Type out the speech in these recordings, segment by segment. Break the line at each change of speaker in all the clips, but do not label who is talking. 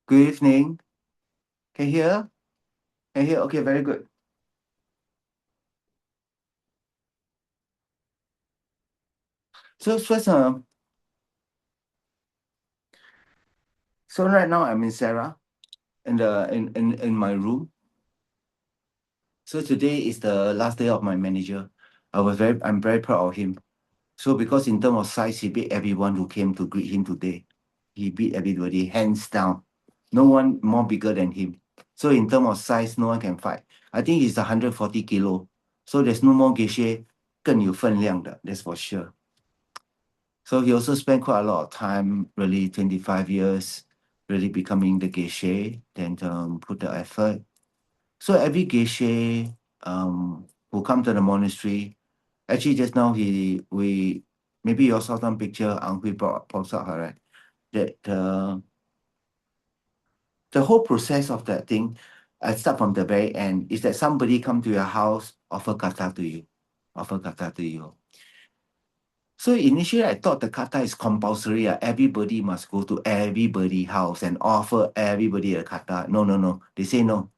Good evening. Can you hear? Can you hear? Okay, very good. So first, so right now I'm in Sarah in the in my room. So today is the last day of my manager. I'm very proud of him. So because in terms of size, he beat everyone who came to greet him today. He beat everybody hands down. No one more bigger than him. So in terms of size, no one can fight. I think he's 140 kilo. So there's no more Geshe 更有分量的, that's for sure. So he also spent quite a lot of time, really 25 years, really becoming the Geshe, then put the effort. So every Geshe who come to the monastery, actually just now maybe you saw some picture Ang Hui post out, right? That the whole process of that thing, I start from the very end, is that somebody come to your house, offer kata to you, offer kata to you. So initially, I thought the kata is compulsory. Everybody must go to everybody's house and offer everybody a kata. No, no, no. They say no.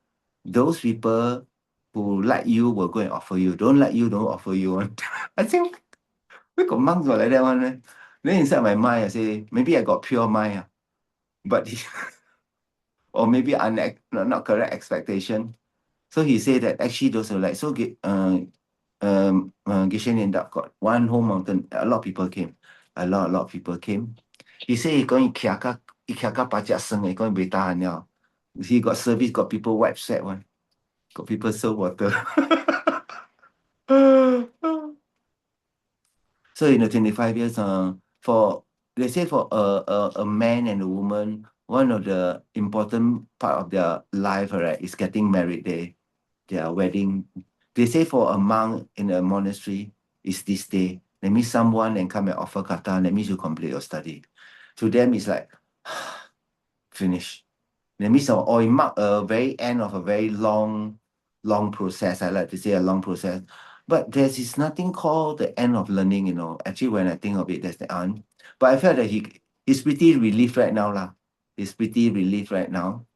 Those people who like you will go and offer you. Don't like you, don't offer you. I think we got monks were like that one. Then inside my mind, I say, maybe I got pure mind. But or maybe not correct expectation. So he said that actually those are like, so Geshe Niandak got one whole mountain. A lot of people came. A lot of people came. He said he going kiaka pajak seng, he going be tahan now. He got service, got people wipe sweat one. Got people serve water. So in the 25 years, for they say for a man and a woman, one of the important part of their life, right, is getting married. Their wedding. They say for a monk in a monastery is this day. That means someone and come and offer kata. That means you complete your study. To them, it's like finish. That means or it mark a very end of a very long process. I like to say a long process. But there's nothing called the end of learning, Actually, when I think of it, that's the end. But I felt that he's pretty relieved right now, lah. He's pretty relieved right now.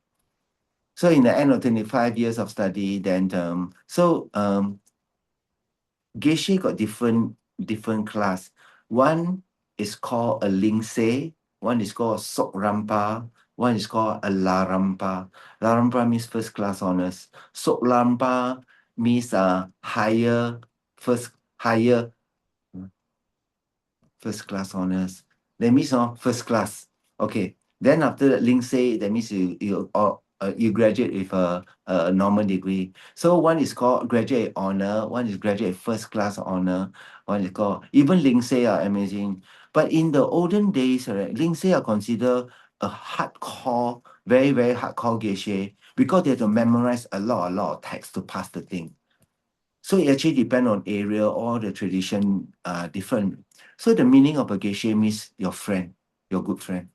So in the end of 25 years of study, then Geshe got different class. One is called a Lingse, one is called Sok Rampa, one is called a La Rampa. La Rampa means first class honors. Sok Rampa means higher first class honors. That means first class. Okay. Then after that, Lingse, that means you graduate with a normal degree. So one is called graduate honor, one is graduate first class honor, one is called even Lingse are amazing. But in the olden days, right, Lingse are considered a hardcore, very, very hardcore Geshe because they have to memorize a lot of text to pass the thing. So it actually depends on area, all the tradition different. So the meaning of a Geshe means your friend, your good friend.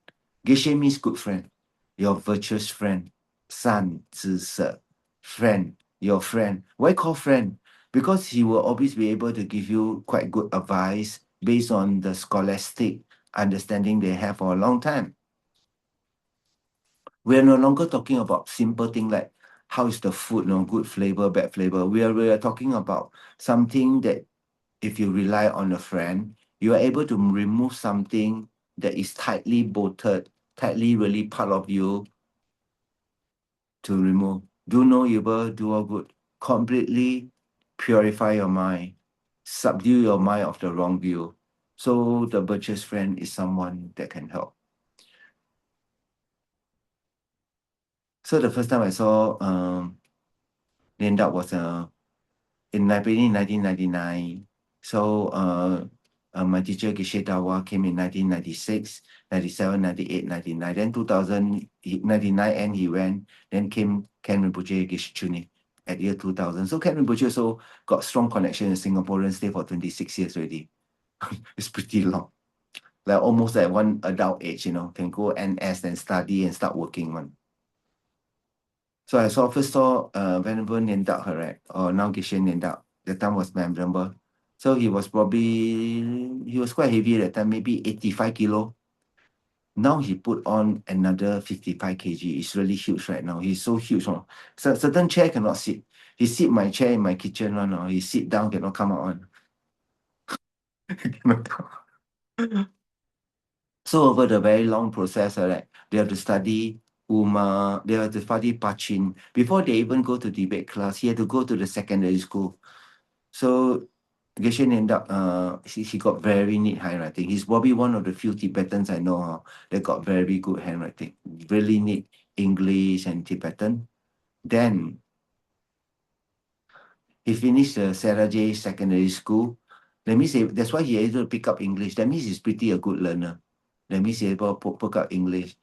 Geshe means good friend, your virtuous friend. San, zi, se, friend, your friend. Why call friend? Because he will always be able to give you quite good advice based on the scholastic understanding they have for a long time. We are no longer talking about simple thing like how is the food, good flavor, bad flavor. We are talking about something that if you rely on a friend, you are able to remove something that is tightly bolted, tightly really part of you to remove. Do no evil, do all good. Completely purify your mind, subdue your mind of the wrong view. So the virtuous friend is someone that can help. So the first time I saw Linda was in 1999. So my teacher Geshe Dawa came in 1996, 97, 98, 99. Then 2099 and he went. Then came Ken Rinpoche Geshe Chuni at year 2000. So Ken Rinpoche also got strong connection in Singaporean stay for 26 years already. It's pretty long. Like almost like one adult age, can go NS and study and start working one. So I first saw Venerable Niandak, correct? Or now Geshe Niandak. That time was memorable. So he was quite heavy at that time, maybe 85 kilo. Now he put on another 55 kg. It's really huge right now. He's so huge. Oh. So certain chair cannot sit. He sit my chair in my kitchen one. Oh. He sit down, cannot come out on. Cannot come. So over the very long process, right, they have to study Uma, they have to study Pachin. Before they even go to debate class, he had to go to the secondary school. So Geshe ended up, he got very neat handwriting. He's probably one of the few Tibetans I know that got very good handwriting. Really neat English and Tibetan. Then he finished the Sarah J secondary school. That means that's why he able to pick up English. That means he's pretty a good learner. That means he able to pick up English.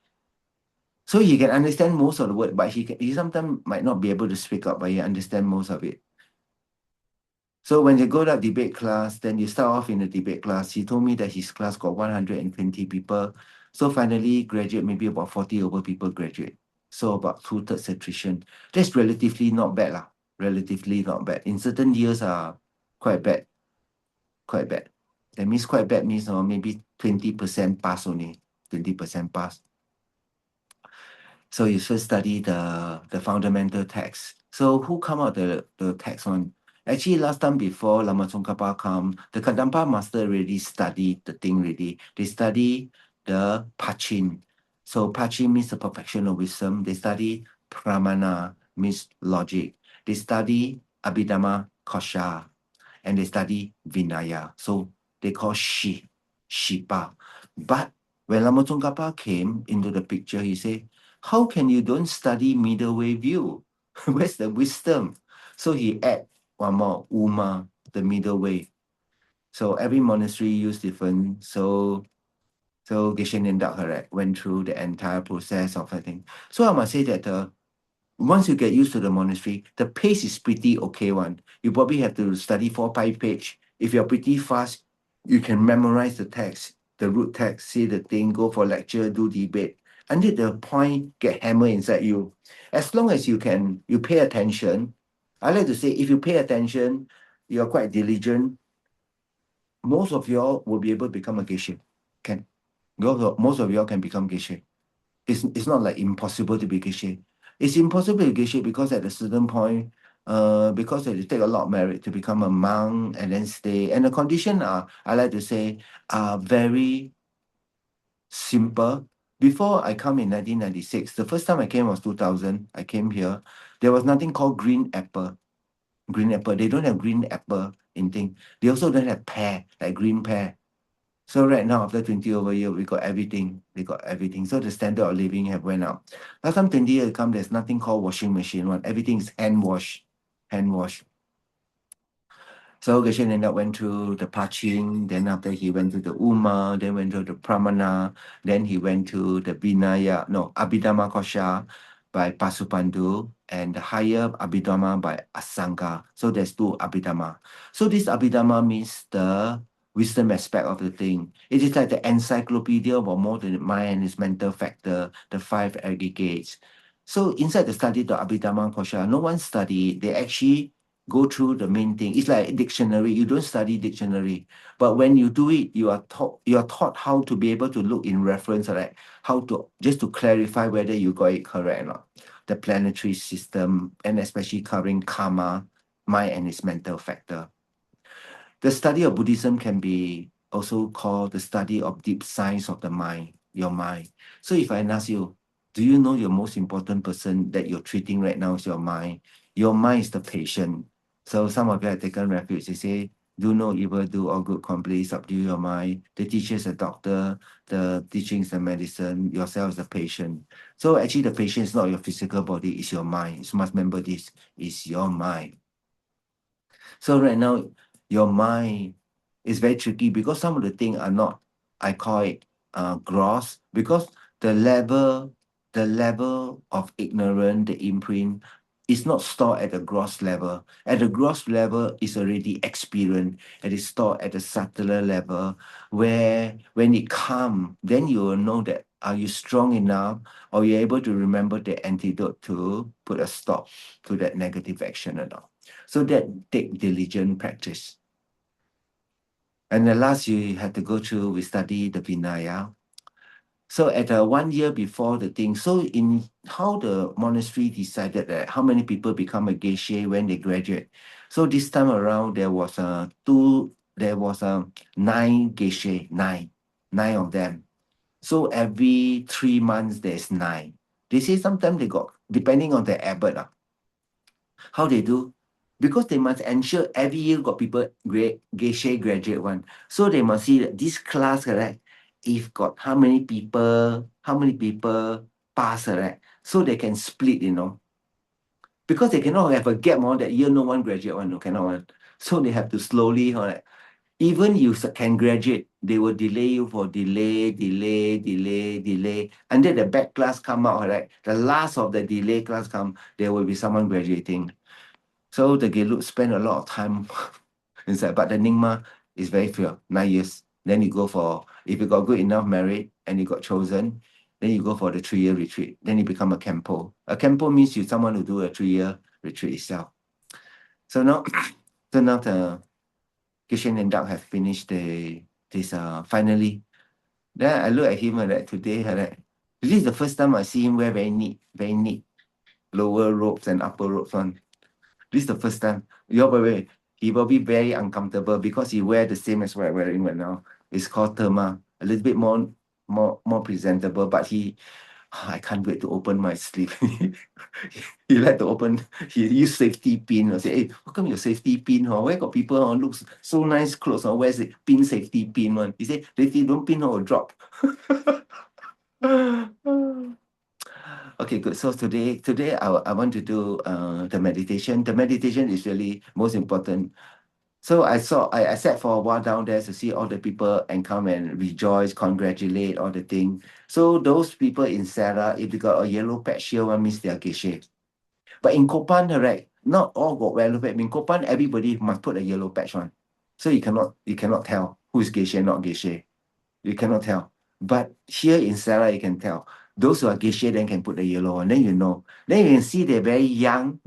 So he can understand most of the word, but he sometimes might not be able to speak up, but he understand most of it. So when you go to debate class, then you start off in the debate class. He told me that his class got 120 people. So finally graduate, maybe about 40 over people graduate. So about 2/3 attrition. That's relatively not bad lah. Relatively not bad. In certain years are quite bad. Quite bad. That means quite bad means maybe 20% pass only. 20% pass. So you first study the fundamental text. So who come out the text on? Actually, last time before Lama Tsongkhapa come, the Kadampa master already studied the thing already. They study the Pachin. So Pachin means the perfection of wisdom. They study Pramana, means logic. They study Abhidhamma Kosha, and they study Vinaya. So they call Shipa. But when Lama Tsongkhapa came into the picture, he said, how can you don't study middle way view? Where's the wisdom? So he add one more, Uma, the middle way. So every monastery use different. So Geshe Nendak correct went through the entire process of I think. So I must say that once you get used to the monastery, the pace is pretty okay one. You probably have to study 4-5 page. If you're pretty fast, you can memorize the text, the root text, see the thing, go for lecture, do debate. Until the point get hammered inside you. As long as you pay attention. I like to say, if you pay attention, you're quite diligent, most of y'all will be able to become a Geshe. Can. Most of y'all can become Geshe. It's not like impossible to be Geshe. It's impossible to be Geshe because at a certain point, because it take a lot of merit to become a monk and then stay. And the condition are, I like to say, are very simple. Before I come in 1996, the first time I came was 2000. I came here. There was nothing called green apple. Green apple. They don't have green apple in thing. They also don't have pear, like green pear. So right now, after 20 over years, we got everything. We got everything. So the standard of living have went up. Last time 20 years come, there's nothing called washing machine one. Everything is hand wash. Hand wash. So Geshe ended up went to the Pachin, then after he went to the Uma, then went to the Pramana, then he went to the Abhidhamma Kosha by Pasupandu, and the higher Abhidhamma by Asanga. So there's two Abhidhamma. So this Abhidhamma means the wisdom aspect of the thing. It is like the encyclopedia about more than the mind and its mental factor, the 5 aggregates. So inside the study, the Abhidhamma Kosha, no one study, they actually go through the main thing. It's like dictionary. You don't study dictionary, but when you do it, you are taught how to be able to look in reference, right? How to just to clarify whether you got it correct or not. The planetary system, and especially covering karma, mind and its mental factor. The study of Buddhism can be also called the study of deep science of the mind, your mind. So if I ask you, do you know your most important person that you're treating right now is your mind? Your mind is the patient. So some of you have taken refuge. They say, do no evil, do all good, complete, subdue your mind. The teacher is a doctor, the teaching is the medicine, yourself is the patient. So actually the patient is not your physical body, it's your mind. You must remember this, it's your mind. So right now, your mind is very tricky because some of the things are not, I call it gross, because the level of ignorance, the imprint, is not stored at the gross level. At the gross level, is already experienced. It is stored at a subtler level, where when it comes, then you will know that are you strong enough, or you're able to remember the antidote to put a stop to that negative action or not. So that take diligent practice. And the last you have to go through, we study the Vinaya. So at 1 year before the thing, so in how the monastery decided that how many people become a Geshe when they graduate. So this time around there was nine Geshe, nine of them. So every 3 months there's nine. They say sometimes they got, depending on the abbot, how they do, because they must ensure every year got people Geshe graduate one. So they must see that this class, correct, if got how many people pass, correct, so they can split, because they cannot have a gap on that year, no one graduate one, no, cannot one. So they have to slowly, correct. Even you can graduate, they will delay you for delay. Until the back class come out, right? The last of the delay class come, there will be someone graduating. So the Gelut spend a lot of time inside, but the Nyingma is very few, 9 years. Then you go for, if you got good enough merit and you got chosen, then you go for the 3-year retreat. Then you become a Kempo. A Kempo means you someone who do a 3-year retreat itself. So now, the Kishan and Duck have finished this finally. Then I look at him like today, this is the first time I see him wear very neat lower robes and upper robes on. This is the first time. He will be very uncomfortable because he wear the same as what I'm wearing right now. It's called therma, a little bit more presentable, but I can't wait to open my sleeve. He like to open, he use safety pin. I say, hey, how come your safety pin? Where got people looks so nice clothes? Where's the pin safety pin one? He say, if you don't pin, will drop. Okay, good. So today I want to do the meditation. The meditation is really most important. So I sat for a while down there to see all the people and come and rejoice, congratulate, all the thing. So those people in Sarah, if they got a yellow patch here, one means they are Geshe. But in Kopan, right, not all got yellow patch. In Kopan, everybody must put a yellow patch on. So you cannot tell who is Geshe, not Geshe. You cannot tell. But here in Sarah, you can tell. Those who are Geshe then can put the yellow on. Then you know. Then you can see they're very young,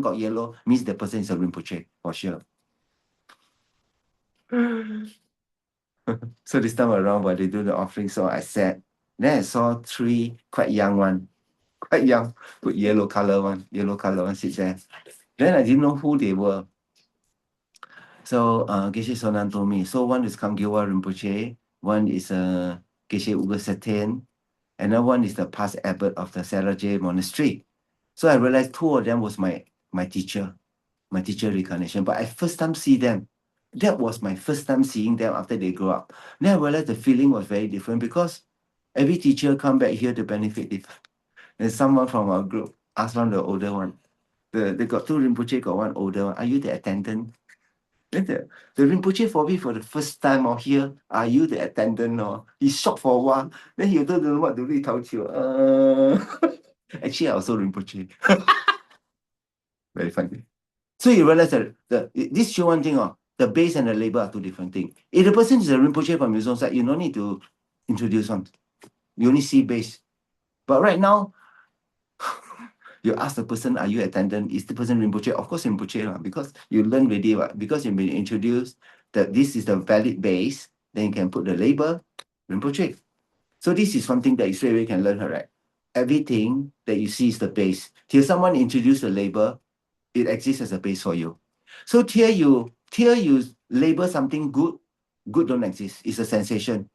got yellow, means the person is a Rinpoche, for sure. So this time around, while they do the offering, so I sat. Then I saw 3 quite young quite young, put yellow color one sit there. Then I didn't know who they were. So Geshe Sonan told me, so one is Kamgyewa Rinpoche, one is Geshe Ugasaten, another one is the past abbot of the Saraje Monastery. So I realized 2 of them was my teacher reincarnation. But I first time see them. That was my first time seeing them after they grew up. Then I realized the feeling was very different because every teacher come back here to benefit different. And someone from our group asked one the older one. They got 2 Rinpoche, got one older one. Are you the attendant? Then the Rinpoche for me for the first time here, are you the attendant? He shocked for a while. Then he don't know what to do. Actually, I also Rinpoche. Very funny. So you realize that this show one thing, the base and the label are 2 different things. If the person is a Rinpoche from his own side, you don't need to introduce one. You only see base. But right now, you ask the person, are you attendant? Is the person Rinpoche? Of course Rinpoche, because you learn already, because you've been introduced that this is the valid base, then you can put the label Rinpoche. So this is something that you straight away can learn, right? Everything that you see is the base. Till someone introduce the label, it exists as a base for you. So till you label something good don't exist. It's a sensation.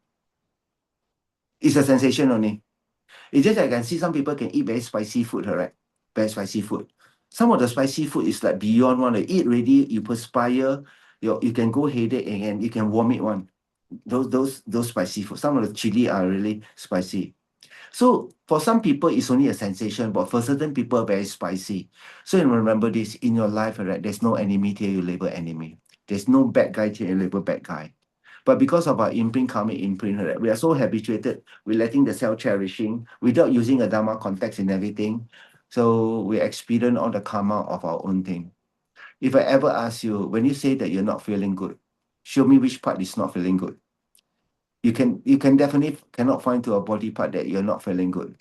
It's a sensation only. It's just I can see some people can eat very spicy food, right? Very spicy food. Some of the spicy food is like beyond one. You eat already, you perspire, you can go headache and you can vomit one. Those spicy food. Some of the chili are really spicy. So for some people, it's only a sensation, but for certain people, very spicy. So you remember this in your life, right? There's no enemy till you label enemy. There's no bad guy till you label bad guy. But because of our imprint, karmic imprint, right, we are so habituated with letting the self-cherishing without using a Dharma context in everything. So we experience all the karma of our own thing. If I ever ask you, when you say that you're not feeling good, show me which part is not feeling good. You can definitely cannot find to a body part that you're not feeling good.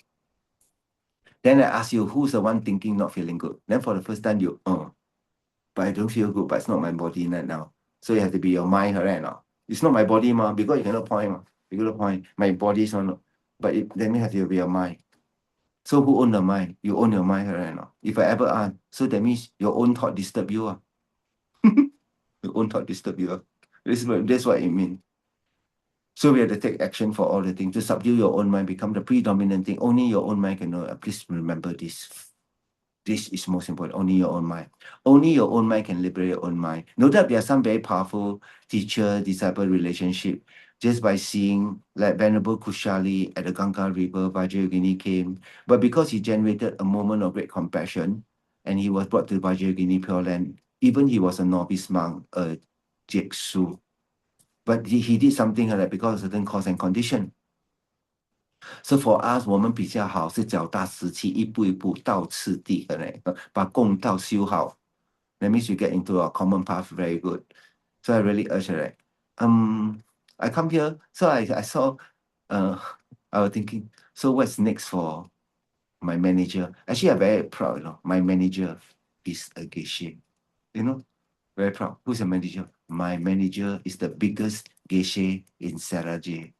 Then I ask you, who's the one thinking not feeling good? Then for the first time, but I don't feel good, but it's not my body right now. So you have to be your mind, right now. It's not my body, because you cannot point, You got the point. My body is not, but that means have to be your mind. So who own the mind? You own your mind, right? Now, if I ever ask, so that means your own thought disturb you. Your own thought disturb you. That's what it means. So we have to take action for all the things to subdue your own mind, become the predominant thing. Only your own mind can know. Please remember this. This is most important. Only your own mind. Only your own mind can liberate your own mind. No doubt there are some very powerful teacher-disciple relationship. Just by seeing like Venerable Kushali at the Ganga River, Vajrayogini came. But because he generated a moment of great compassion, and he was brought to Vajrayogini Pure Land, even he was a novice monk, a Jeksu. But he did something like that because of certain cause and condition. So for us, 我们比较好是脚踏实地，一步一步到次第的嘞，把共道修好。That means you get into a common path very good. So I really urge that. I come here, so I saw, I was thinking, so what's next for my manager? Actually, I'm very proud, my manager is a Geshe. Very proud. Who's your manager? My manager is the biggest Geshe in Saraje.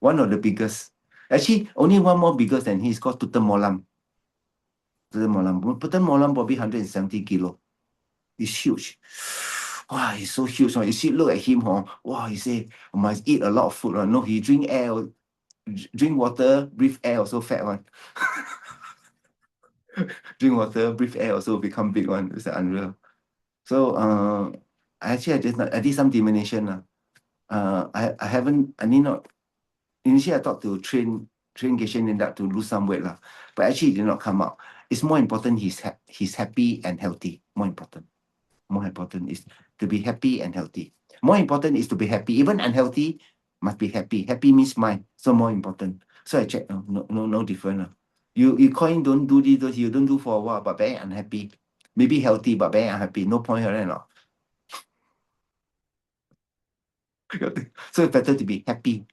One of the biggest. Actually, only one more bigger than he is called Tutan Molam. Tutan Molam probably 170 kilo. He's huge. Wow, he's so huge. You see, look at him. Wow, he say, must eat a lot of food. No, he drink air, drink water, breathe air, also fat one. Drink water, breathe air, also become big one. It's unreal. So, actually, I did some diminution. I need not. Initially, I thought to train Geshe Nindak to lose some weight, but actually it did not come out. It's more important he's happy and healthy. More important is to be happy and healthy. More important is to be happy. Even unhealthy, must be happy. Happy means mind, so more important. So I checked, no different. You call him don't do this, you don't do for a while, but very unhappy. Maybe healthy, but very unhappy. No point, right? So it's better to be happy.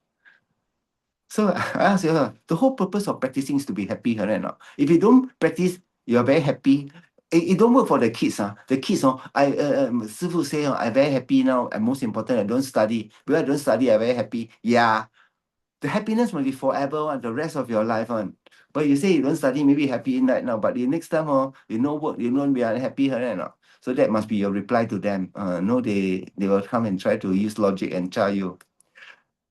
So I asked her, the whole purpose of practicing is to be happy, right? Not? If you don't practice, you're very happy. It don't work for the kids. The kids, Sifu say, I'm very happy now, and most important, I don't study. Because I don't study, I'm very happy. Yeah, the happiness must be forever, the rest of your life. But you say you don't study, maybe happy right now, but the next time, you know work, you don't be unhappy, right? Not? So that must be your reply to them. No, they will come and try to use logic and tell you.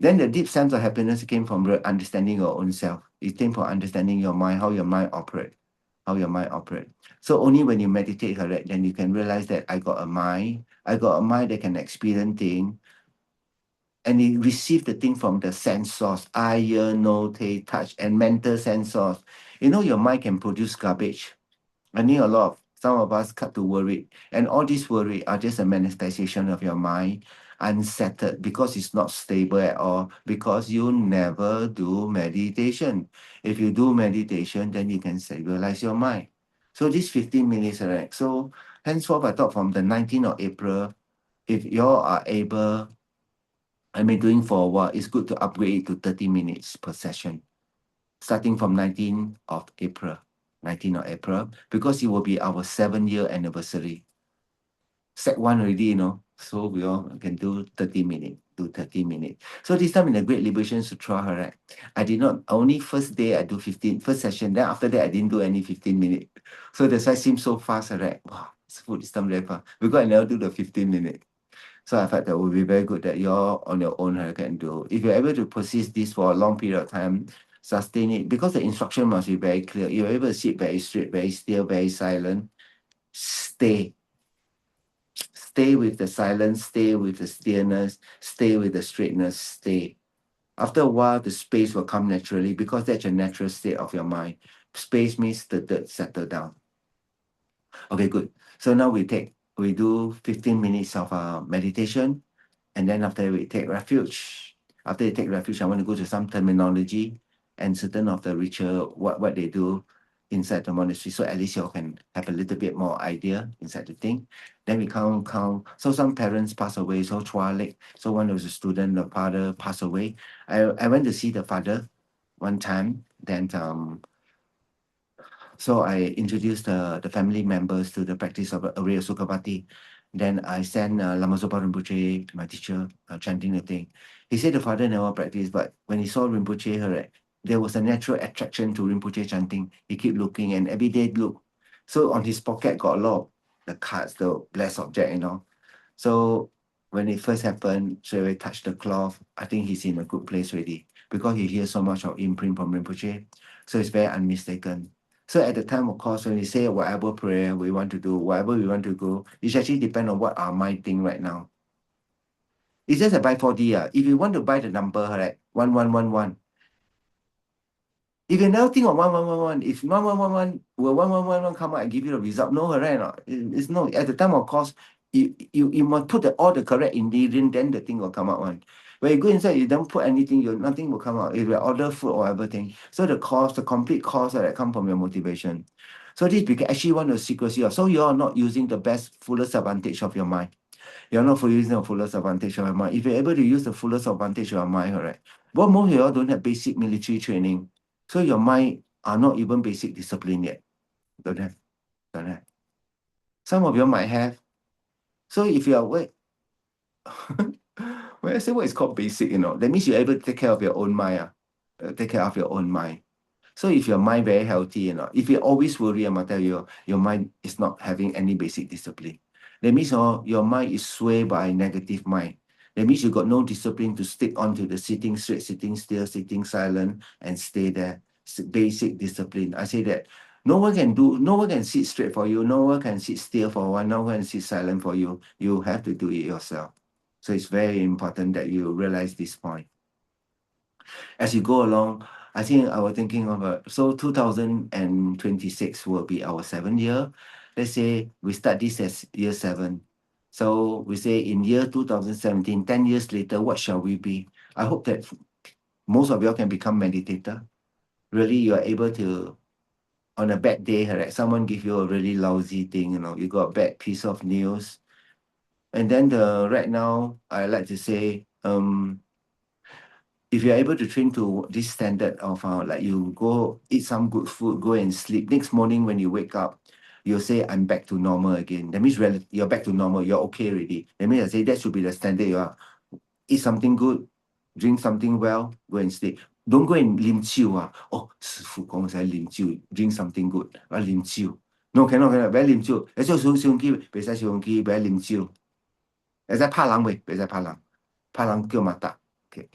Then the deep sense of happiness came from understanding your own self. It came from understanding your mind, how your mind operates. So only when you meditate, correct, then you can realize that I got a mind that can experience things, and it receive the thing from the sense source, eye, nose, taste, touch, and mental sense source. Your mind can produce garbage. I need some of us cut to worry. And all these worry are just a manifestation of your mind, unsettled, because it's not stable at all, because you never do meditation. If you do meditation, then you can stabilize your mind. So this 15 minutes, right? So henceforth, I thought from the 19th of April, if you all are able, doing for a while, it's good to upgrade it to 30 minutes per session, starting from 19th of April. 19th of April, because it will be our 7-year anniversary. Set one already, so we all can do 30 minutes. So this time in the Great Liberation Sutra, right? I did not, only first day I do first session, then after that I didn't do any 15 minutes. So that's why it seems so fast, right? Wow, this time very fast. Because I never do the 15 minutes. So I felt that would be very good that you're on your own can do. If you're able to persist this for a long period of time, sustain it, because the instruction must be very clear. You're able to sit very straight, very still, very silent. Stay with the silence, stay with the stillness, stay with the straightness, stay. After a while, the space will come naturally, because that's a natural state of your mind. Space means the dirt settle down. Okay, good. So now we do 15 minutes of meditation, and then after we take refuge. After you take refuge, I want to go to some terminology and certain of the ritual, what they do inside the monastery, so at least you can have a little bit more idea inside the thing. Then we count. So some parents pass away, so Chua. So one of the student, the father passed away. I went to see the father one time. Then so I introduced the family members to the practice of Arya Sukhavati. Then I sent Lama Zopa Rinpoche, my teacher, chanting the thing. He said the father never practiced, but when he saw Rinpoche, right, there was a natural attraction to Rinpoche chanting. He keep looking and every day look. So on his pocket got a lot of the cards, the blessed object, So when it first happened, so he touched the cloth. I think he's in a good place already because he hears so much of imprint from Rinpoche. So it's very unmistaken. So at the time, of course, when we say whatever prayer we want to do, whatever we want to go, it actually depends on what our mind think right now. It's just a buy 4D. If you want to buy the number, right, 1111. If you never think of 1111, if 1111 will 1111 come out and give you the result, no, right? Not? It's no. At the time, of course, you must put all the correct ingredient, then the thing will come out one. When you go inside, you don't put anything, nothing will come out. If you order food or everything, so the cost, the complete cost that come from your motivation. So this because actually want the secrecy of. So you are not using the best, fullest advantage of your mind. You're not for using the fullest advantage of your mind. If you're able to use the fullest advantage of your mind, correct? But most of you all don't have basic military training. So your mind are not even basic discipline yet. Don't have. Don't have. Some of you might have. So if you are when I say what is called basic, that means you're able to take care of your own mind. Take care of your own mind. So if your mind very healthy, if you always worry, I tell you, your mind is not having any basic discipline. That means your mind is swayed by negative mind. That means you got no discipline to stick onto the sitting straight, sitting still, sitting silent, and stay there. Basic discipline. I say that no one can sit straight for you, no one can sit still for one, no one can sit silent for you. You have to do it yourself. So it's very important that you realize this point. As you go along, I think I was thinking of so 2026 will be our 7th year. Let's say we start this as year 7. So we say in year 2017, 10 years later, what shall we be? I hope that most of you all can become meditator. Really, you are able to, on a bad day, right, someone give you a really lousy thing, you got a bad piece of news. And then right now, I like to say, if you're able to train to this standard of like you go eat some good food, go and sleep. Next morning when you wake up, you'll say, I'm back to normal again. That means you're back to normal, you're okay already. That means I say that should be the standard. You are eat something good, drink something well, go and sleep. Don't go and lim chiu. Oh, 师傅讲 lim chiu, drink something good. Lim chiu. No, cannot, very lim chiu. 你做小相機，別使小相機，別lim chiu. 你使拍人未？別使拍人，拍人叫乜得？ Okay.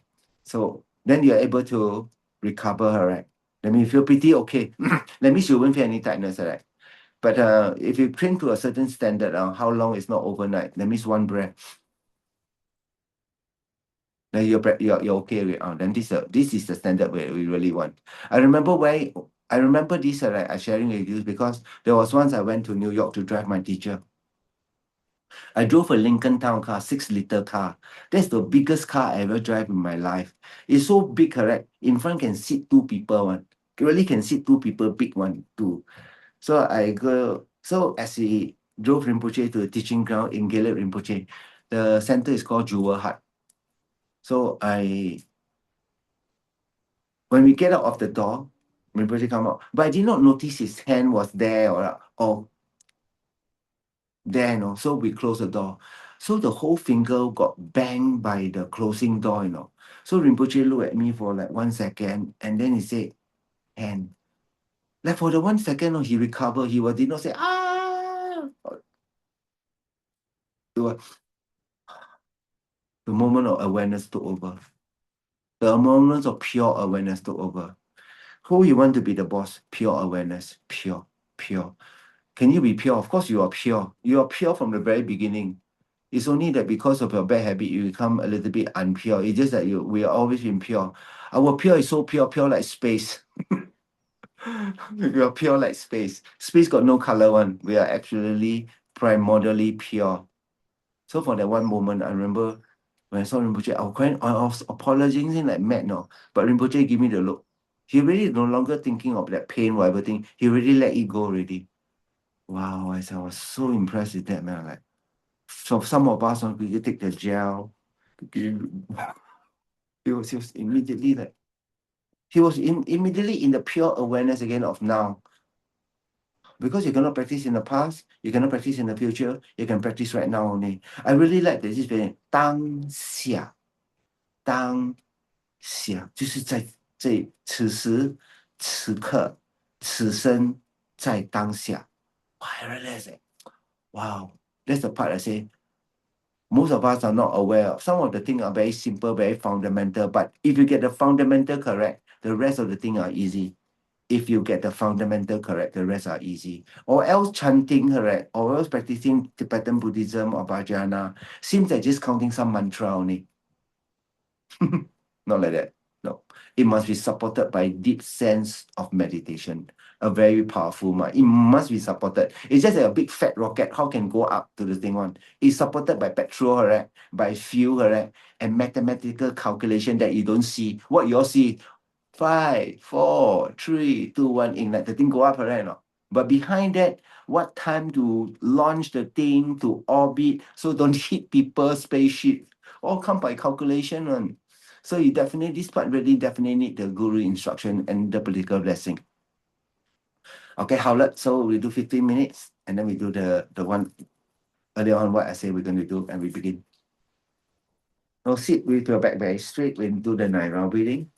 So then you're able to recover, right? That means you feel pretty okay. That means you won't feel any tightness, right? But if you train to a certain standard, how long is not overnight? That means one breath. Then you're okay with then this is the standard where we really want. I remember this right, I sharing with you because there was once I went to New York to drive my teacher. I drove a Lincoln Town car, 6-liter car. That's the biggest car I ever drive in my life. It's so big, correct? In front can sit 2 people, one. Really can sit 2 people, big one, too. So as he drove Rinpoche to the teaching ground in Gelab Rinpoche, the center is called Jewel Hut. So when we get out of the door, Rinpoche come out, but I did not notice his hand was there or there, so we closed the door. So the whole finger got banged by the closing door, So Rinpoche looked at me for like 1 second and then he said, hand. Like for the 1 second, he recovered. He did not say, ah. The moment of awareness took over. The moment of pure awareness took over. Who you want to be the boss? Pure awareness. Pure. Can you be pure? Of course you are pure. You are pure from the very beginning. It's only that because of your bad habit, you become a little bit unpure. It's just that we are always impure. Our pure is so pure like space. We are pure like space. Space got no color one. We are actually primordially pure. So for that one moment, I remember when I saw Rinpoche, I was apologizing like mad, no. But Rinpoche gave me the look. He really no longer thinking of that pain, whatever thing. He really let it go already. Wow, I was so impressed with that, man. Like, so some of us, we take the gel. He was immediately like, immediately in the pure awareness again of now. Because you cannot practice in the past, you cannot practice in the future, you can practice right now only. I really like this. This is very 当下当下，就是在这此时此刻，此生在当下。I realize it. Wow, that's the part I say. Most of us are not aware of. Some of the things are very simple, very fundamental. But if you get the fundamental correct, the rest of the things are easy. If you get the fundamental correct, the rest are easy. Or else chanting correct, or else practicing Tibetan Buddhism or Bhajana seems like just counting some mantra only. Not like that. No. It must be supported by deep sense of meditation. A very powerful mind. It must be supported. It's just like a big fat rocket. How can go up to the thing one? It's supported by petrol, correct? By fuel, correct? And mathematical calculation that you don't see. What you all see, 5, 4, 3, 2, 1, ignite. The thing go up, correct? No? But behind that, what time to launch the thing to orbit so don't hit people, spaceship, all come by calculation one. So you definitely, this part really definitely need the guru instruction and the political blessing. Okay, Howlett, so we do 15 minutes and then we do the one earlier on what I say we're going to do and we begin. Now sit with your back very straight when you do the 9-round breathing.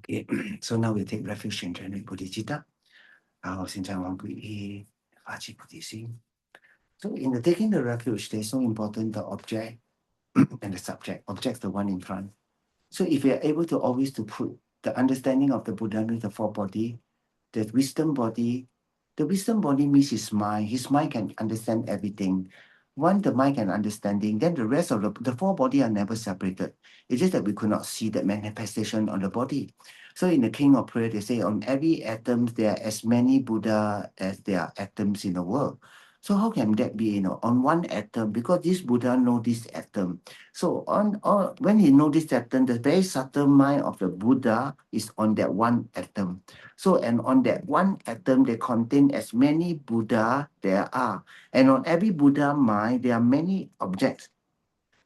Okay, so now we take refuge in Training Bodhicitta. So in the taking the refuge, there's so important the object and the subject. Object's the one in front. So if we are able to always to put the understanding of the Buddha means the four body, the wisdom body means his mind. His mind can understand everything. Once the mind can understanding, then the rest of the four body are never separated. It's just that we could not see that manifestation on the body. So in the King of Prayer, they say on every atom there are as many Buddha as there are atoms in the world. So how can that be? On one atom, because this Buddha know this atom. So when he know this atom, the very subtle mind of the Buddha is on that one atom. So, and on that one atom, they contain as many Buddha there are. And on every Buddha mind, there are many objects.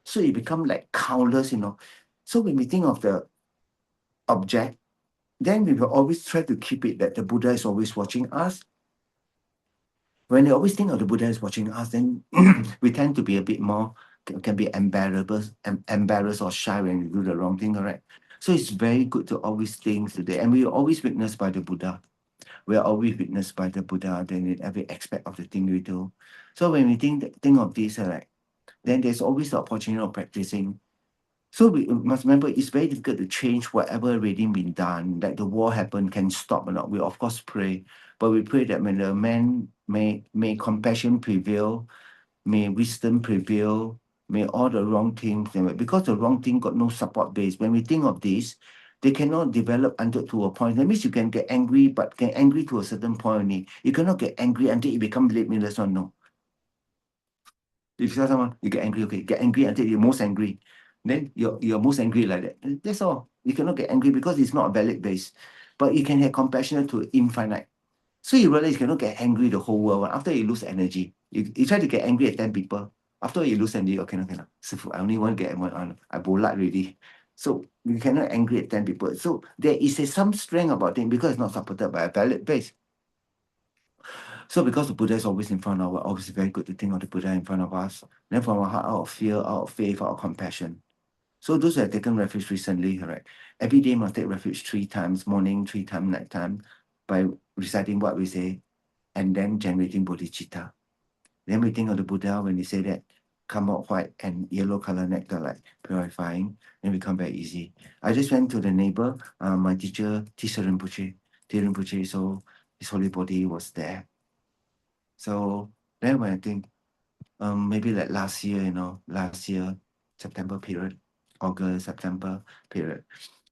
So it become like countless. So when we think of the object, then we will always try to keep it that the Buddha is always watching us. When we always think of the Buddha is watching us, then we tend to be a bit more, can be embarrassed or shy when we do the wrong thing, correct? So it's very good to always think today. And we are always witnessed by the Buddha. We are always witnessed by the Buddha, then in every aspect of the thing we do. So when we think of this, right, then there's always the opportunity of practicing. So we must remember it's very difficult to change whatever already been done. Like the war happened, can stop or not. We of course pray, but we pray that when the man may compassion prevail, may wisdom prevail, may all the wrong things, because the wrong thing got no support base. When we think of this, they cannot develop until to a point. That means you can get angry, but get angry to a certain point only. You cannot get angry until it becomes limitless or no. If you tell someone, you get angry, okay, get angry until you're most angry. Then you're most angry like that. That's all. You cannot get angry because it's not a valid base. But you can have compassion to infinite. So you realize you cannot get angry the whole world. After you lose energy, you try to get angry at 10 people. After you lose energy, okay, okay. Sifu, I only want to get one on. I bolat already. So you cannot angry at 10 people. So there is some strength about it because it's not supported by a valid base. So because the Buddha is always in front of us, always very good to think of the Buddha in front of us. Then from our heart, out of fear, out of faith, out of compassion. So those who have taken refuge recently, right? Every day must take refuge 3 times, morning, 3 times, night time, by reciting what we say, and then generating bodhicitta. Then we think of the Buddha when they say that, come out white and yellow color nectar, like purifying, then become very easy. I just went to the neighbor, my teacher, Tisa Rinpoche, so his holy body was there. So then when I think, maybe like last year, September period, August, September period,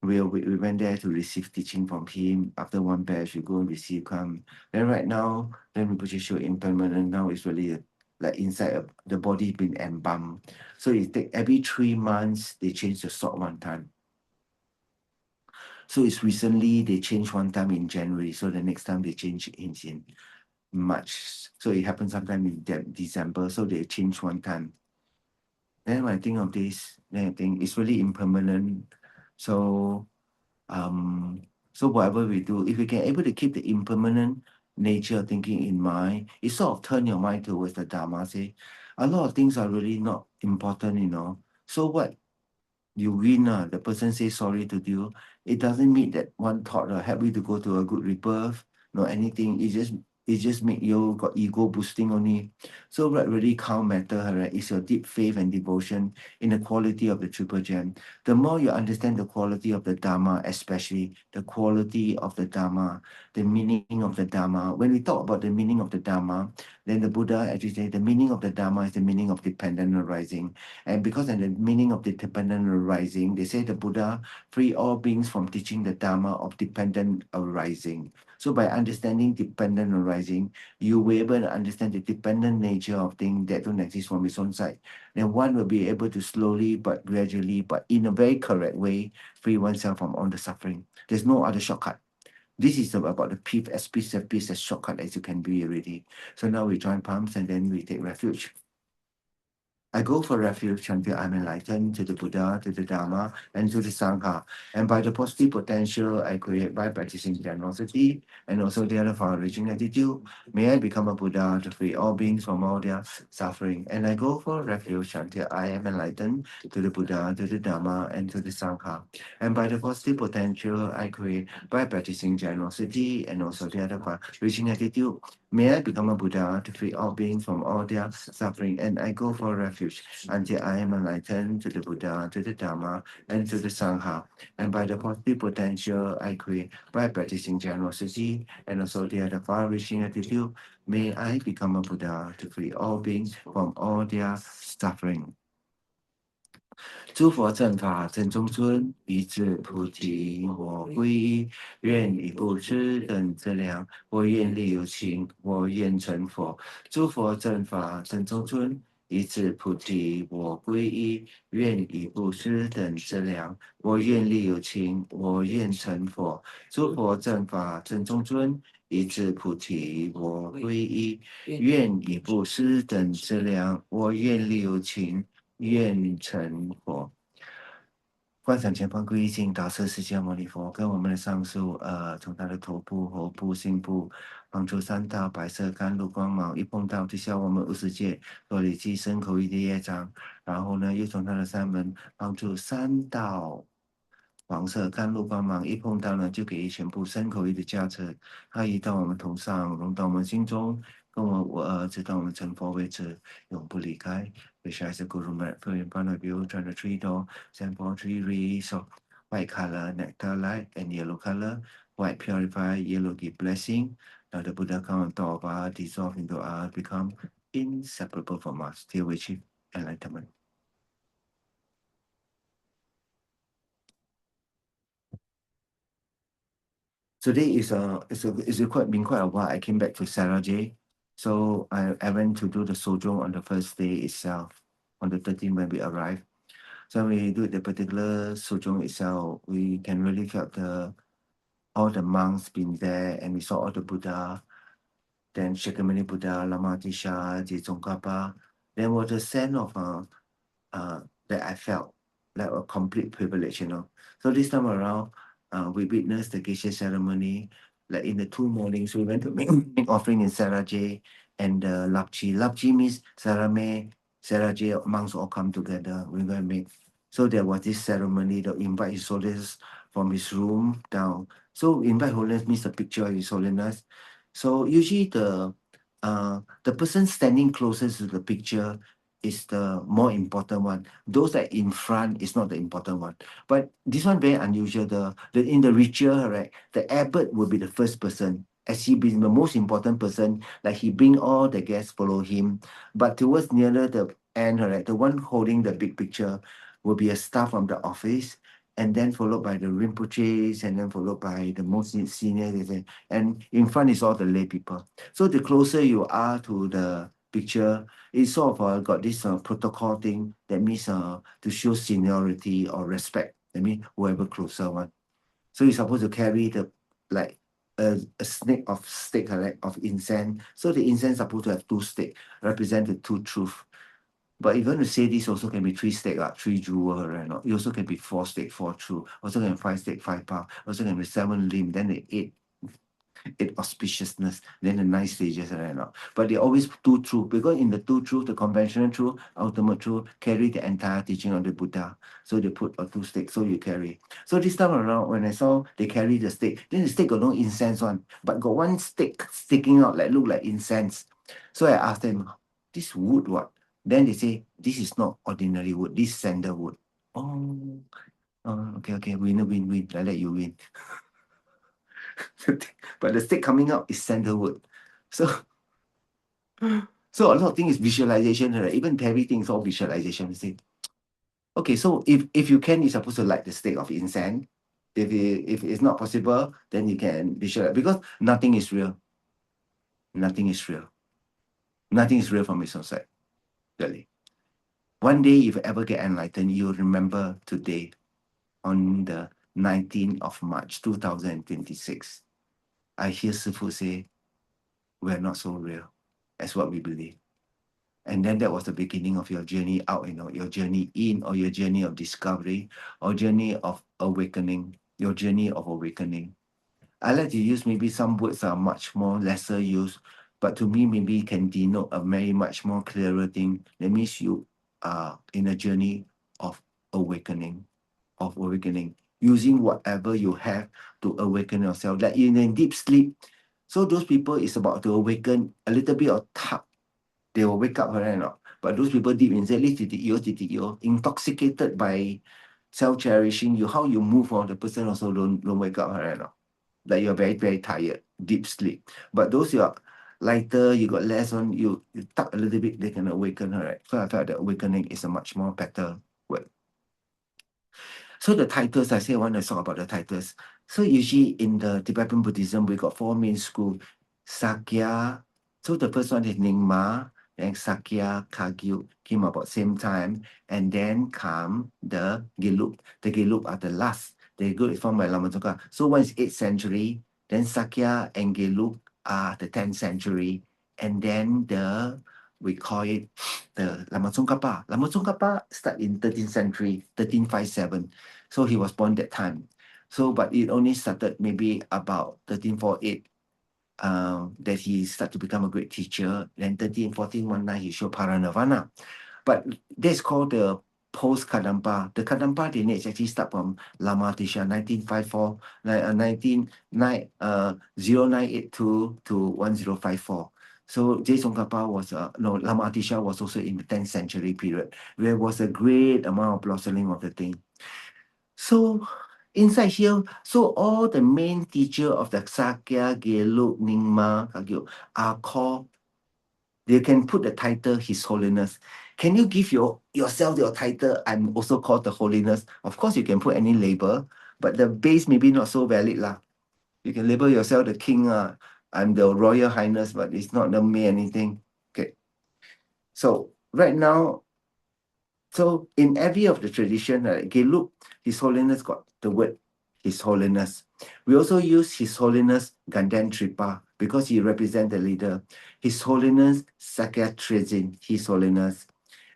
we went there to receive teaching from him. After one batch, we go and receive come. Then right now, then we put show impermanent. Now it's really like inside the body been embalmed. So it take every 3 months, they change the salt one time. So it's recently they changed one time in January. So the next time they change in March. So it happened sometime in December. So they change one time. Then when I think of this, then I think it's really impermanent. So so whatever we do, if we can able to keep the impermanent nature of thinking in mind, it sort of turn your mind towards the Dharma. Say a lot of things are really not important. So what you win, the person says sorry to you. It doesn't mean that one thought help you to go to a good rebirth, nor anything. It just make you got ego boosting only. So what really count matter, right, is your deep faith and devotion in the quality of the triple gem. The more you understand the quality of the Dharma, especially the quality of the Dharma, the meaning of the Dharma. When we talk about the meaning of the Dharma, then the Buddha actually say the meaning of the Dharma is the meaning of dependent arising. And because of the meaning of the dependent arising, they say the Buddha free all beings from teaching the Dharma of dependent arising. So by understanding dependent arising, you will be able to understand the dependent nature of things that don't exist from its own side. Then one will be able to slowly but gradually, but in a very correct way, free oneself from all the suffering. There's no other shortcut. This is about the peace as shortcut as you can be already. So now we join palms and then we take refuge. I go for refuge until I'm enlightened to the Buddha, to the Dharma, and to the Sangha. And by the positive potential I create by practicing generosity and also the other far-reaching attitude, may I become a Buddha to free all beings from all their suffering. And I go for refuge until I am enlightened to the Buddha, to the Dharma, and to the Sangha. And by the positive potential I create by practicing generosity and also the other far-reaching attitude, may I become a Buddha to free all beings from all their suffering. And I go for refuge until I am enlightened to the Buddha, to the Dharma, and to the Sangha. And by the positive potential I create by practicing generosity and also the other far-reaching attitude, may I become a Buddha to free all beings from all their suffering. 诸佛正法正中尊，一至菩提我皈依，愿以布施等资粮，我愿力有情，我愿成佛。诸佛正法正中尊，一至菩提我皈依，愿以布施等资粮，我愿力有情，我愿成佛。诸佛正法正中尊，一至菩提我皈依，愿以布施等资粮，我愿力有情，愿成佛。观想前方皈依境，导师释迦牟尼佛跟我们的上师从他的头部、喉部、心部放出三道白色甘露光芒，一碰到就消我们50界所累积身口意的业障。然后呢，又从他的三门放出3道黄色甘露光芒，一碰到呢，就给全部身口意的加持，它移到我们头上，融到我们心中，跟我直到我们成佛为止，永不离开。Which has a Guru Mat put in front of you, turn the tree door, send for 3 rays of white color, nectar light, and yellow color. White purify, yellow give blessing. Now the Buddha come on top of us, dissolve into us, become inseparable from us, till we achieve enlightenment. Today is been quite a while. I came back to Sarajay. So I went to do the sojourn on the first day itself, on the 13th when we arrived. So when we do the particular sojourn itself, we can really feel all the monks been there, and we saw all the Buddha, then Shakyamuni Buddha, Lama Tisha, Jitsongkapa. There was a sense of that I felt like a complete privilege, you know. So this time around, we witnessed the Geshe ceremony. Like in the 2 mornings, we went to make offering in Sarajay and Lapchi. Lapchi means Sarame, Sarajay, monks all come together. We're going to make. So there was this ceremony to invite His Holiness from his room down. So invite Holiness means the picture of His Holiness. So usually the person standing closest to the picture is the more important one. Those that in front is not the important one. But this one very unusual. In the ritual, right, the abbot will be the first person, as he being the most important person. Like he bring all the guests follow him. But towards nearer the end, right, the one holding the big picture will be a staff from the office, and then followed by the Rinpoches, and then followed by the most senior, and in front is all the lay people. So the closer you are to the picture, it's sort of got this protocol thing that means to show seniority or respect. I mean, whoever closer one. So you're supposed to carry the like a snake of stick, right, of incense. So the incense supposed to have 2 sticks, represent the 2 truth. But if you want to say this also can be 3 stick, 3 jewel, right? It also can be 4 stick, 4 truth. Also can be 5 stick, 5 power. Also can be 7 limb. Then the 8 auspiciousness, then the 9 stages, right? But they always 2 truth, because in the 2 truth, the conventional truth, ultimate truth, carry the entire teaching of the Buddha. So they put a 2 stick, so you carry. So this time around, when I saw they carry the stick, then the stick got no incense one, but got 1 stick sticking out, like look like incense. So I asked them, this wood what? Then they say, this is not ordinary wood, this is sandalwood. Oh, okay, win. I let you win. But the stick coming out is sandalwood. So a lot of things is visualization, right? Even everything is all visualization. You see. Okay, so if you can, you're supposed to light the stick of incense. If it's not possible, then you can visualize, because nothing is real. Nothing is real. Nothing is real from its own side. Really. One day, if you ever get enlightened, you'll remember today, on the 19th of March 2026. I hear Sifu say, we're not so real as what we believe. And then that was the beginning of your journey out, your journey in, or your journey of discovery, or journey of awakening, your journey of awakening. I like to use maybe some words are much more lesser used, but to me maybe can denote a very much more clearer thing. That means you are in a journey of awakening, using whatever you have to awaken yourself. Like in a deep sleep, so those people is about to awaken a little bit of tap, they will wake up, right or not? But those people deep inside, intoxicated by self-cherishing, how you move on, the person also don't wake up, right or not? Like you're very, very tired, deep sleep. But those you are lighter, you got less on, you tap a little bit, they can awaken, right? So I felt that awakening is a much more better word. So the titles, I say I want to talk about the titles. So usually in the Tibetan Buddhism, we got 4 main schools. Sakya. So the first one is Nyingma, then Sakya, Kagyu came about same time, and then come the Gelug. The Gelug are the last. The Gelug is formed by Lama Tsongkhapa. So one is 8th century, then Sakya and Gelug are the 10th century, and then we call it the Lama Tsongkhapa. Lama Tsongkhapa start in 13th century, 1357. So he was born that time. So, but it only started maybe about 1348 that he started to become a great teacher. Then 131419 he showed Paranirvana. But that's called the post-Kadampa. The Kadampa lineage actually start from Lama Tisha 1954, 0982 to 1054. So Tsongkhapa was, Lama Tisha was also in the 10th century period. There was a great amount of blossoming of the thing. So inside here, so all the main teacher of the Sakya, Gelug, Nyingma, Kagyu are called, they can put the title His Holiness. Can you give yourself your title? I'm also called the Holiness. Of course, you can put any label, but the base maybe not so valid lah. You can label yourself the king. I'm the Royal Highness, but it's not the me anything. Okay. So right now, so in every of the tradition, Gelug, His Holiness got the word His Holiness. We also use His Holiness Ganden Tripa because he represents the leader. His Holiness Sakya-Trezin, His Holiness.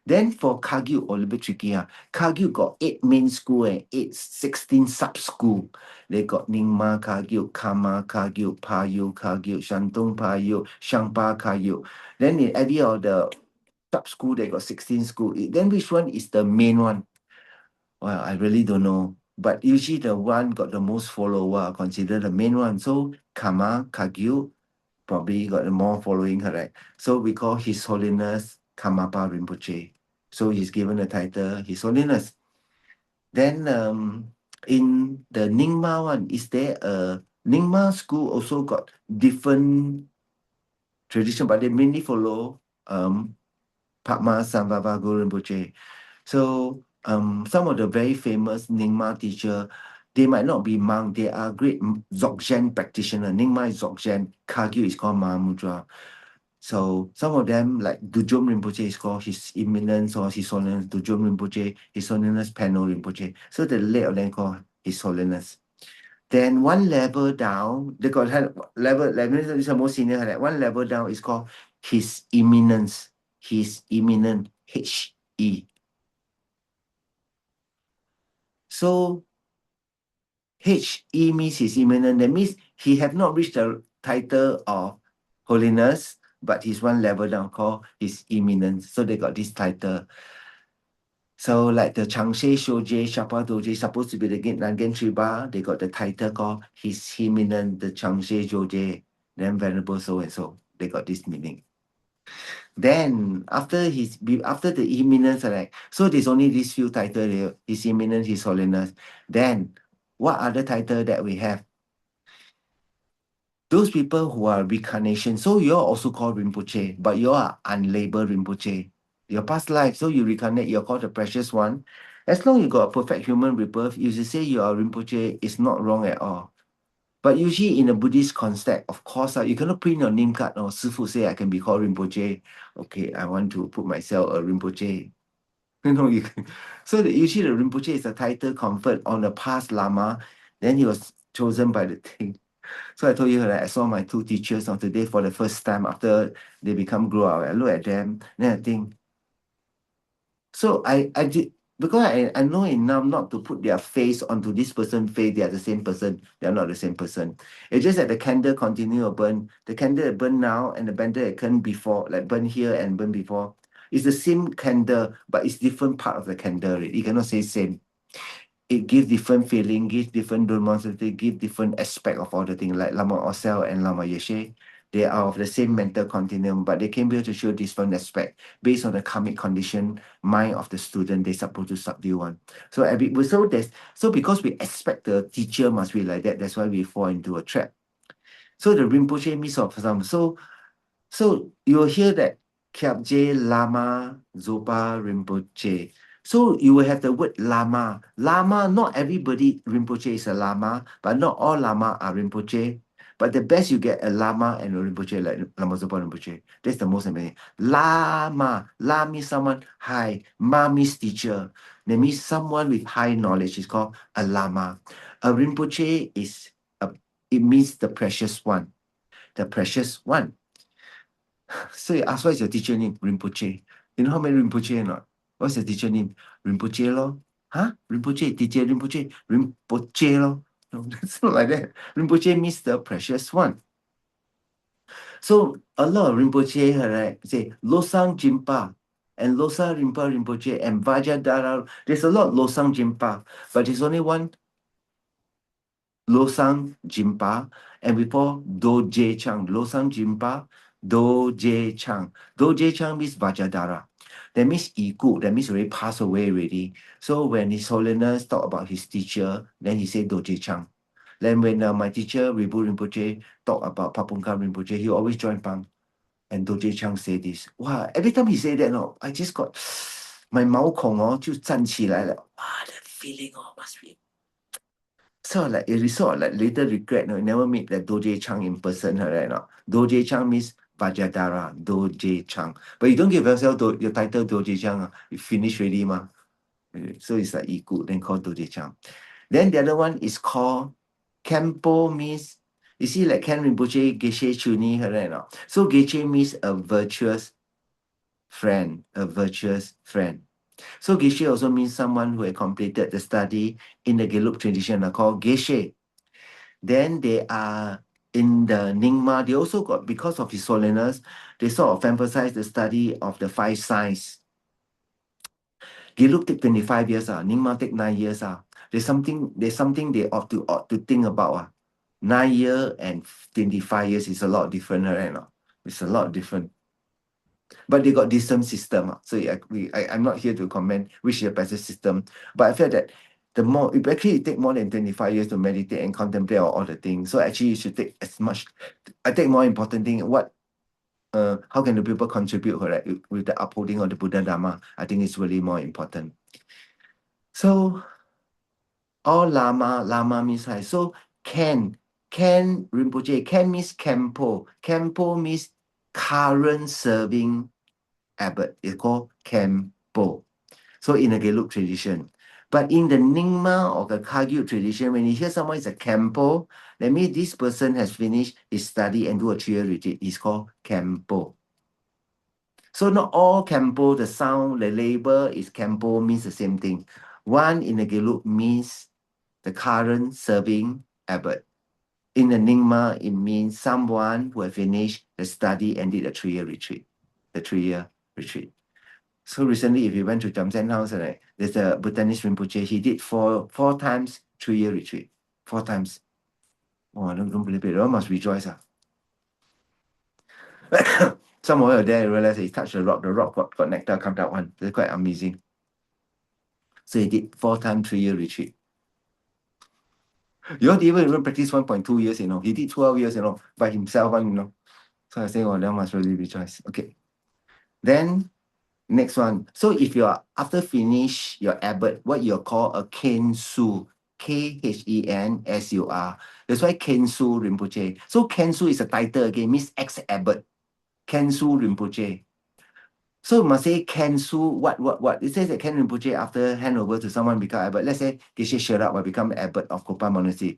Then for Kagyu, a little bit tricky. Kagyu got 8 main school and 16 sub-school. They got Nyingma Kagyu, Kama Kagyu, Payu Kagyu, Shantung Payu, Shangpa Kagyu. Then in every of the sub-school, they got 16 school. Then which one is the main one? Well, I really don't know. But usually the one got the most follower are considered the main one. So Kama, Kagyu, probably got the more following, correct? So we call His Holiness Kamapa Rinpoche. So he's given the title His Holiness. Then in the Nyingma one, is there a Nyingma school also got different tradition, but they mainly follow Padma Sambhava Guru Rinpoche. So some of the very famous Nyingma teacher, they might not be monk, they are great Dzogchen practitioner. Nyingma is Dzogchen, Kagyu is called Mahamudra. So some of them, like Dujom Rinpoche is called His Eminence or His Holiness Dujom Rinpoche, His Holiness Pano Rinpoche. So the late of them called His Holiness. Then one level down, they got level is the most senior. One level down is called His Eminence. His Eminent, H-E. So H-E means His Eminent. That means he have not reached the title of holiness, but he's one level down called His Eminence. So they got this title. So like the Changshe Shoje, Shapa Doje, supposed to be the Nangen Triba, they got the title called His Eminent, the Changshe Joje, then Venerable so and so. They got this meaning. Then after the eminence, like, so there's only these few titles here, His Eminence, His Holiness. Then what other title that we have? Those people who are reincarnation, so you're also called Rinpoche, but you are unlabeled Rinpoche. Your past life, so you reincarnate, you're called the precious one. As long as you got a perfect human rebirth, if you say you are Rinpoche, it's not wrong at all. But usually in a Buddhist context, of course, you cannot print your name card or Sifu say I can be called Rinpoche. Okay, I want to put myself a Rinpoche. You can. So usually the Rinpoche is a title conferred on the past Lama. Then he was chosen by the thing. So I told you that I saw my two teachers on today for the first time after they become grow up. I look at them, then I think, so I did, because I know enough not to put their face onto this person's face, they are the same person. They are not the same person. It's just that the candle continue to burn. The candle that burn now and the candle that burn before, like burn here and burn before, it's the same candle, but it's different part of the candle. You cannot say same. It gives different feeling, gives different demonstrative, give different aspect of all the things, like Lama Osel and Lama Yeshe. They are of the same mental continuum, but they came here to show different aspect based on the karmic condition, mind of the student they supposed to subdue on. So so because we expect the teacher must be like that, that's why we fall into a trap. So the Rinpoche means of some. So you'll hear that Kyabje Lama Zopa Rinpoche. So you will have the word Lama. Lama, not everybody Rinpoche is a Lama, but not all Lama are Rinpoche. But the best you get a Lama and a Rinpoche, like Lama Zopa Rinpoche. That's the most amazing. Lama. La means someone high. Ma means teacher. That means someone with high knowledge is called a Lama. A Rinpoche it means the precious one. The precious one. So you ask, what's your teacher name? Rinpoche. You know how many Rinpoche or not? What's your teacher name? Rinpoche lo. Huh? Rinpoche, teacher Rinpoche. Rinpoche lo. No, it's not like that. Rinpoche means the precious one. So a lot of Rinpoche, right, say Losang Jimpa and Losa Rimpa Rinpoche and Vajradhara. There's a lot of Losang Jimpa, but there's only one Losang Jimpa, and before Doje Chang. Losang Jimpa, Doje Chang. Doje Chang means Vajradhara. That means Iku, that means already passed away already. So when His Holiness talk about his teacher, then he say Doje Chang. Then when my teacher, Ribu Rinpoche, talk about Papungka Rinpoche, he always join Pang. And Doje Chang say this. Wow, every time he say that, no, I just got my 毛孔哦就站起来了。Wow, that feeling must be sort of like later regret, no, you never meet that Doje Chang in person, right? No? Doje Chang means Vajradhara, Doje Chang. But you don't give yourself your title Doje Chang, you finish already, ma. So it's like Iku, then called Doje Chang. Then the other one is called Kempo means, you see like Ken Rinpoche, Geshe Chuni, right? No? So Geshe means a virtuous friend, a virtuous friend. So Geshe also means someone who had completed the study in the Gelug tradition are called Geshe. Then they are in the Nyingma, they also got, because of His Holiness, they sort of emphasize the study of the 5 signs. Gelug take 25 years, Nyingma take 9 years. There's something they ought to think about. 9 years and 25 years is a lot different, right? No? It's a lot different. But they got different system. So I'm not here to comment which is the best system. But I feel that it actually take more than 25 years to meditate and contemplate on all the things. So actually you should take as much. I take more important thing, how can the people contribute, right, with the upholding of the Buddha Dharma? I think it's really more important. So all Lama means high. So Ken Rinpoche, Ken means Kempo. Kempo means current serving abbot. It's called Kempo. So in the Gelug tradition. But in the Nyingma or the Kagyu tradition, when you hear someone is a Kempo, that means this person has finished his study and do a 3-year retreat. It's called Kempo. So not all Kempo, the sound, the label is Kempo means the same thing. One in the Gelug means the current serving abbot. In the Nyingma, it means someone who has finished the study and did a 3-year retreat. The 3-year retreat. So recently, if you went to Jamsen House, right, there's a Bhutanese Rinpoche. He did four times 3-year retreat. 4 times. Oh, don't believe it. All must rejoice. Some of you there realize he touched the rock got nectar come out one. That's quite amazing. So he did 4 times 3-year retreat. You don't even practice 1.2 years, He did 12 years, by himself, So I say, oh, that must really rejoice. Okay. Then next one. So if you are after finish your abbot, what you call a Khensu, Khensu. That's why Khensu Rinpoche. So Khensu is a title again, means ex-abbot. Khensu Rinpoche. So must say Khensu, what? It says that Ken Rinpoche after hand over to someone become abbot. Let's say Geshe Sherab will become abbot of Kopan Monastery.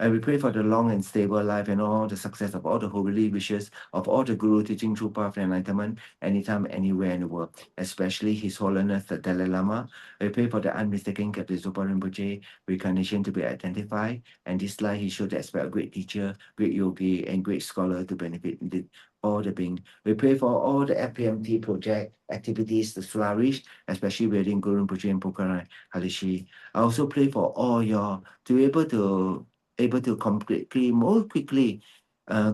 And we pray for the long and stable life and all the success of all the holy wishes of all the Guru teaching true path and enlightenment anytime, anywhere in the world, especially His Holiness the Dalai Lama. We pray for the unmistaken Captain Zopa Rinpoche reincarnation to be identified, and this life he showed to expect a great teacher, great yogi, and great scholar to benefit all the being. We pray for all the FPMT project activities to flourish, especially within Guru Rinpoche and Pokhara Halishi. I also pray for all your to be able to completely, more quickly,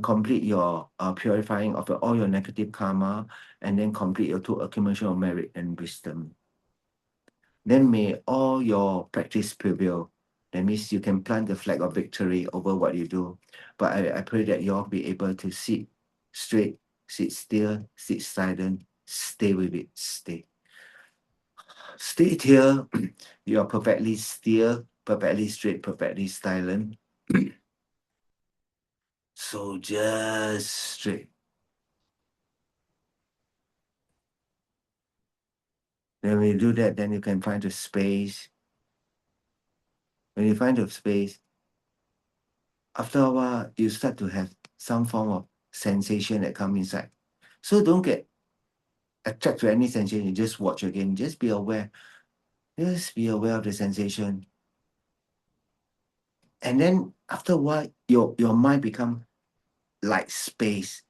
complete your purifying of all your negative karma, and then complete your total accumulation of merit and wisdom. Then may all your practice prevail. That means you can plant the flag of victory over what you do. But I pray that you'll be able to sit straight, sit still, sit silent, stay with it, stay. Stay here. You are perfectly still, perfectly straight, perfectly silent. So just straight. Then when you do that, then you can find the space. When you find the space, after a while, you start to have some form of sensation that come inside. So don't get attracted to any sensation. You just watch again. Just be aware. Just be aware of the sensation. And then after a while, your mind become like space.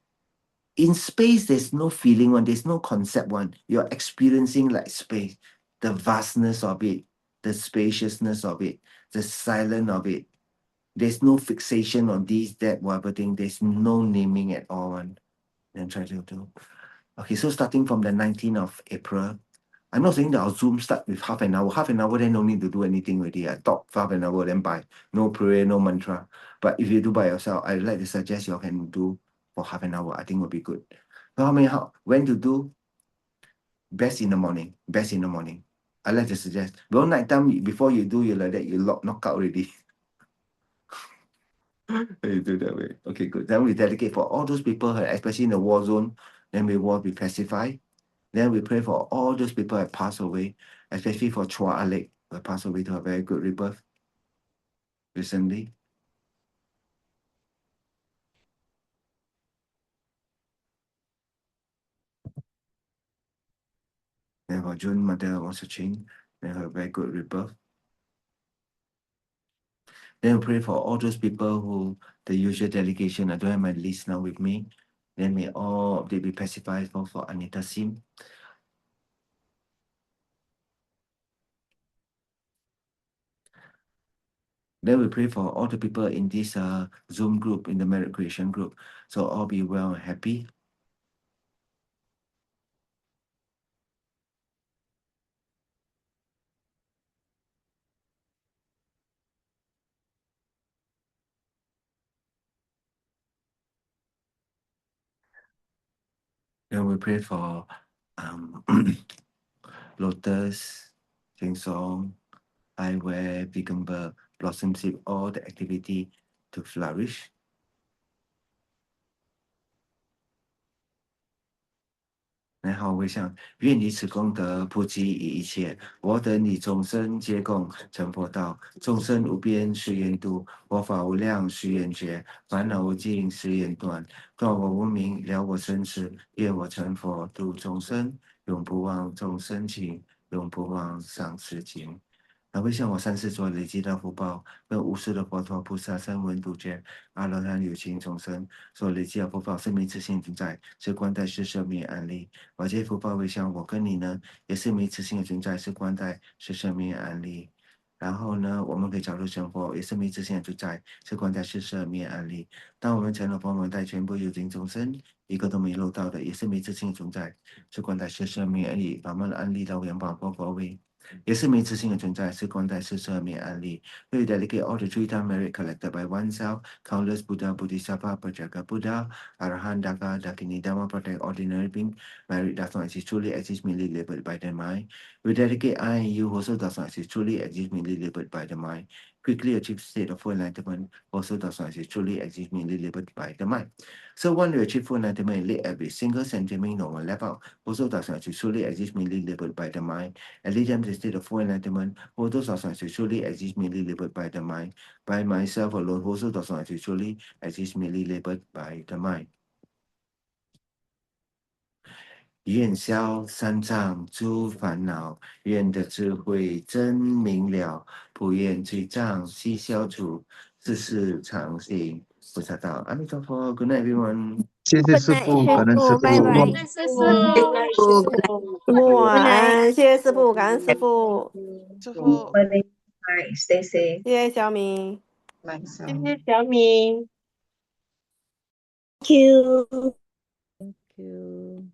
In space, there's no feeling one, there's no concept one. You're experiencing like space, the vastness of it, the spaciousness of it, the silence of it. There's no fixation on these, that, whatever thing. There's no naming at all. One. Then try to do. Okay, so starting from the 19th of April, I'm not saying that our Zoom start with half an hour. Half an hour, then no need to do anything already. I talk for half an hour, then bye. No prayer, no mantra. But if you do by yourself, I'd like to suggest you can do for half an hour. I think will be good. So when to do? Best in the morning. Best in the morning. I like to suggest. Well, night time, before you do, you like that, you knock out already. You do that way. Okay, good. Then we dedicate for all those people, especially in the war zone. Then we will be pacified. Then we pray for all those people that passed away, especially for Chua Alec, who passed away to a very good rebirth recently. Then for June, mother also changed. Then her very good rebirth. Then we pray for all those people who, the usual delegation, I don't have my list now with me. Then may all they be pacified for Anita Sim. Then we pray for all the people in this Zoom group, in the merit creation group. So all be well and happy. Then we pray for Lotus, Sing Song, Eyewear, Veganberg, Blossom Sip, all the activity to flourish. 然后微笑，愿以此功德普及于一切，我等你众生皆共成佛道。众生无边誓愿度，佛法无量誓愿觉，烦恼无尽誓愿断，断我无明，了我生死，愿我成佛度众生，永不忘众生情，永不忘上师情。还会向我三世所累积的福报，跟无数的佛陀、菩萨、声闻、独觉、阿罗汉、有情众生所累积的福报，生命之性存在，是观待是生命安利。把这些福报回向我跟你呢，也是没自性的存在，是观待是生命安利。然后呢，我们可以早日成佛，也是没自性的存在，是观待是生命安利。当我们成了佛门，带全部有情众生，一个都没漏到的，也是没自性的存在，是观待是生命安利。把们安利到元宝佛佛位。也是没自性的存在，是观待世社灭案例。We dedicate all the three time merit collected by oneself, countless Buddha, Bodhisattva, Prajaga Buddha, Arahant, Daga, Dakini, Dhamma, protect ordinary being. Merit does not exist, truly exist, merely labeled by the mind. We dedicate I and you who also does not exist, truly exist, merely labeled by the mind. quickly achieve state of full enlightenment also does not truly exist merely labeled by the mind. So one who achieve full enlightenment and live every single sentiment normal level also does not truly exist merely labeled by the mind. And lead them to state of full enlightenment also does not truly exist merely labeled by the mind. By myself alone also does not truly exist merely labeled by the mind. 愿消三障诸烦恼，愿得智慧真明了，不愿罪障悉消除，世事常行菩萨道。阿弥陀佛 ，Good night everyone。
谢谢师父，感恩师
拜拜。
父。
师父晚安，谢谢师父，感恩师父。
师父，
Stay safe。
谢谢小敏。
谢谢小敏。
Thank you.
Thank you.